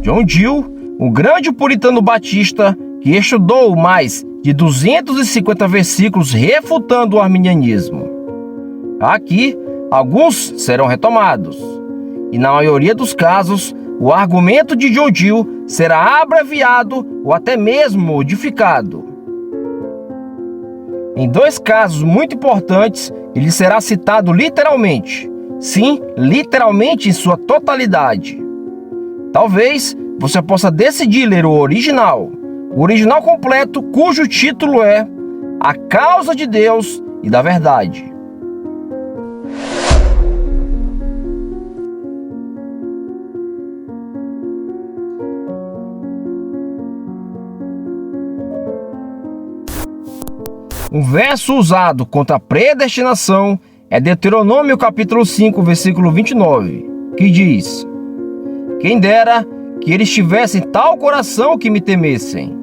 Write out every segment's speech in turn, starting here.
John Gill, um grande puritano batista que estudou mais de 250 versículos refutando o arminianismo. Aqui, alguns serão retomados, e na maioria dos casos, o argumento de John Gill será abreviado ou até mesmo modificado. Em dois casos muito importantes, ele será citado literalmente. Sim, literalmente em sua totalidade. Talvez você possa decidir ler o original completo, cujo título é A Causa de Deus e da Verdade. Um verso usado contra a predestinação é Deuteronômio capítulo 5, versículo 29, que diz: Quem dera que eles tivessem tal coração que me temessem,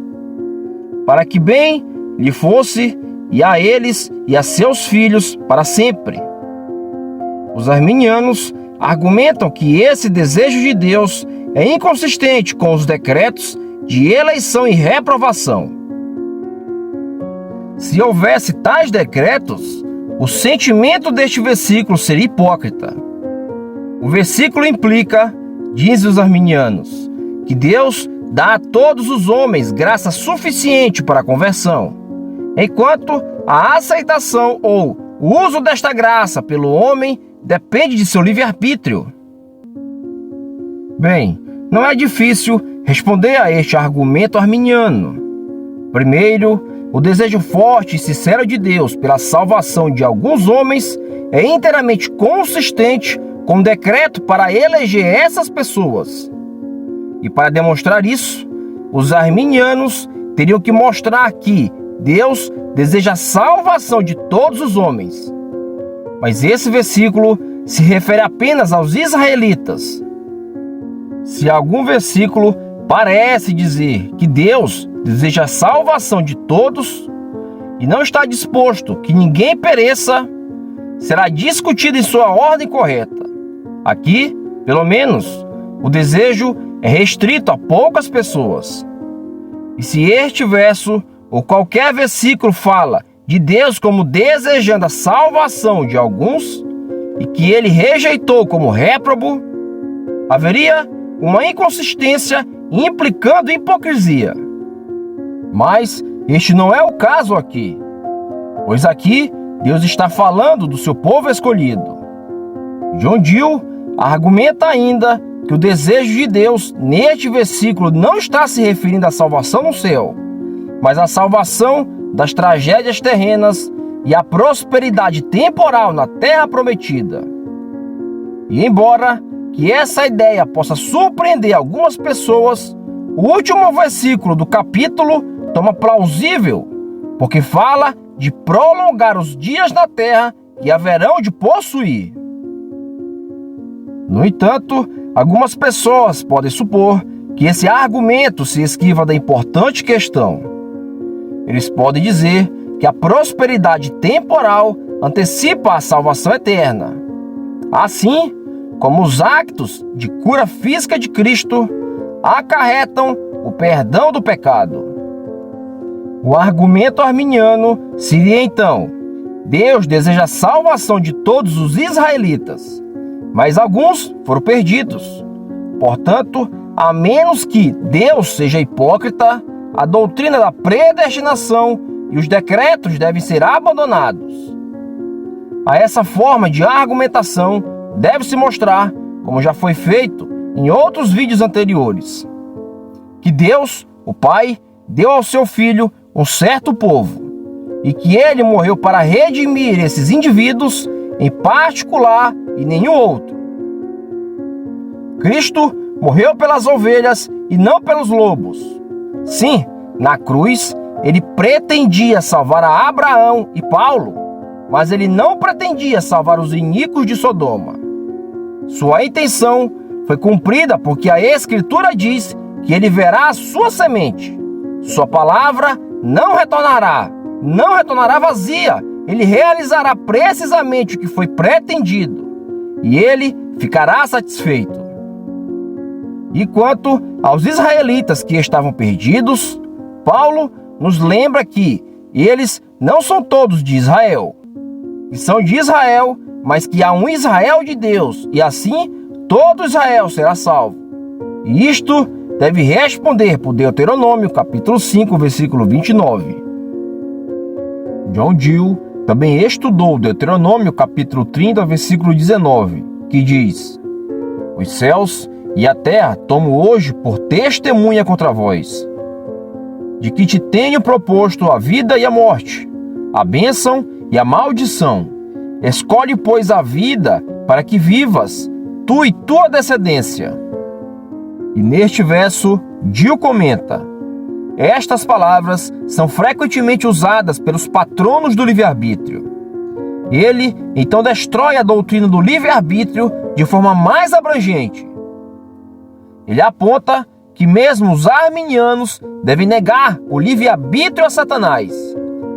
para que bem lhe fosse, e a eles e a seus filhos para sempre. Os arminianos argumentam que esse desejo de Deus é inconsistente com os decretos de eleição e reprovação. Se houvesse tais decretos, o sentimento deste versículo seria hipócrita. O versículo implica, dizem os arminianos, que Deus dá a todos os homens graça suficiente para a conversão, enquanto a aceitação ou o uso desta graça pelo homem depende de seu livre-arbítrio. Bem, não é difícil responder a este argumento arminiano. Primeiro, o desejo forte e sincero de Deus pela salvação de alguns homens é inteiramente consistente com o decreto para eleger essas pessoas. E para demonstrar isso, os arminianos teriam que mostrar que Deus deseja a salvação de todos os homens. Mas esse versículo se refere apenas aos israelitas. Se algum versículo parece dizer que Deus deseja a salvação de todos e não está disposto que ninguém pereça, será discutido em sua ordem correta. Aqui, pelo menos, o desejo é restrito a poucas pessoas. E se este verso ou qualquer versículo fala de Deus como desejando a salvação de alguns e que ele rejeitou como réprobo, haveria uma inconsistência implicando hipocrisia. Mas este não é o caso aqui, pois aqui Deus está falando do seu povo escolhido. John Gill argumenta ainda que o desejo de Deus neste versículo não está se referindo à salvação no céu, mas à salvação das tragédias terrenas e à prosperidade temporal na terra prometida. E embora que essa ideia possa surpreender algumas pessoas, o último versículo do capítulo toma plausível, porque fala de prolongar os dias na terra que haverão de possuir. No entanto, algumas pessoas podem supor que esse argumento se esquiva da importante questão. Eles podem dizer que a prosperidade temporal antecipa a salvação eterna. Assim como os actos de cura física de Cristo acarretam o perdão do pecado. O argumento arminiano seria então: Deus deseja a salvação de todos os israelitas, mas alguns foram perdidos. Portanto, a menos que Deus seja hipócrita, a doutrina da predestinação e os decretos devem ser abandonados. A essa forma de argumentação deve-se mostrar, como já foi feito em outros vídeos anteriores, que Deus, o Pai, deu ao seu Filho um certo povo, e que ele morreu para redimir esses indivíduos em particular e nenhum outro. Cristo morreu pelas ovelhas e não pelos lobos. Sim, na cruz, ele pretendia salvar a Abraão e Paulo, mas ele não pretendia salvar os iníquos de Sodoma. Sua intenção foi cumprida porque a Escritura diz que ele verá a sua semente. Sua palavra não retornará vazia. Ele realizará precisamente o que foi pretendido, e ele ficará satisfeito. E quanto aos israelitas que estavam perdidos, Paulo nos lembra que eles não são todos de Israel, que são de Israel, mas que há um Israel de Deus, e assim todo Israel será salvo. E isto deve responder por Deuteronômio, capítulo 5, versículo 29. John Gill também estudou Deuteronômio, capítulo 30, versículo 19, que diz: Os céus e a terra tomo hoje por testemunha contra vós, de que te tenho proposto a vida e a morte, a bênção e a maldição. Escolhe, pois, a vida para que vivas, tu e tua descendência. E neste verso, Gill comenta: estas palavras são frequentemente usadas pelos patronos do livre-arbítrio. Ele, então, destrói a doutrina do livre-arbítrio de forma mais abrangente. Ele aponta que mesmo os arminianos devem negar o livre-arbítrio a Satanás,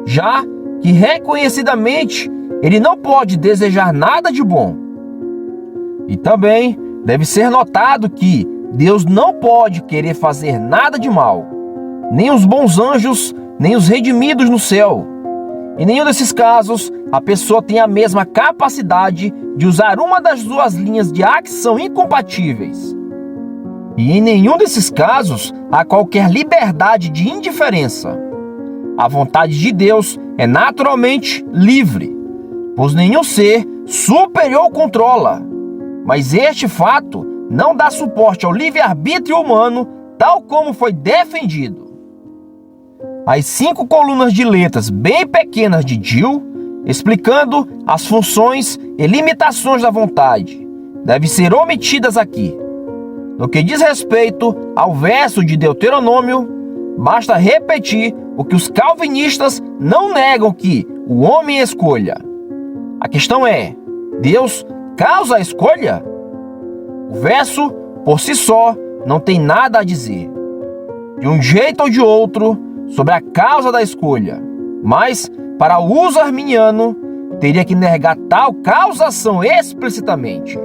já que reconhecidamente ele não pode desejar nada de bom. E também deve ser notado que Deus não pode querer fazer nada de mal, nem os bons anjos, nem os redimidos no céu. Em nenhum desses casos, a pessoa tem a mesma capacidade de usar uma das duas linhas de ação incompatíveis. E em nenhum desses casos há qualquer liberdade de indiferença. A vontade de Deus é naturalmente livre, pois nenhum ser superior o controla. Mas este fato não dá suporte ao livre-arbítrio humano, tal como foi defendido. As 5 colunas de letras bem pequenas de Gill, explicando as funções e limitações da vontade, devem ser omitidas aqui. No que diz respeito ao verso de Deuteronômio, basta repetir o que os calvinistas não negam, que o homem escolha. A questão é: Deus causa a escolha? O verso, por si só, não tem nada a dizer, de um jeito ou de outro, sobre a causa da escolha. Mas, para o uso arminiano, teria que negar tal causação explicitamente.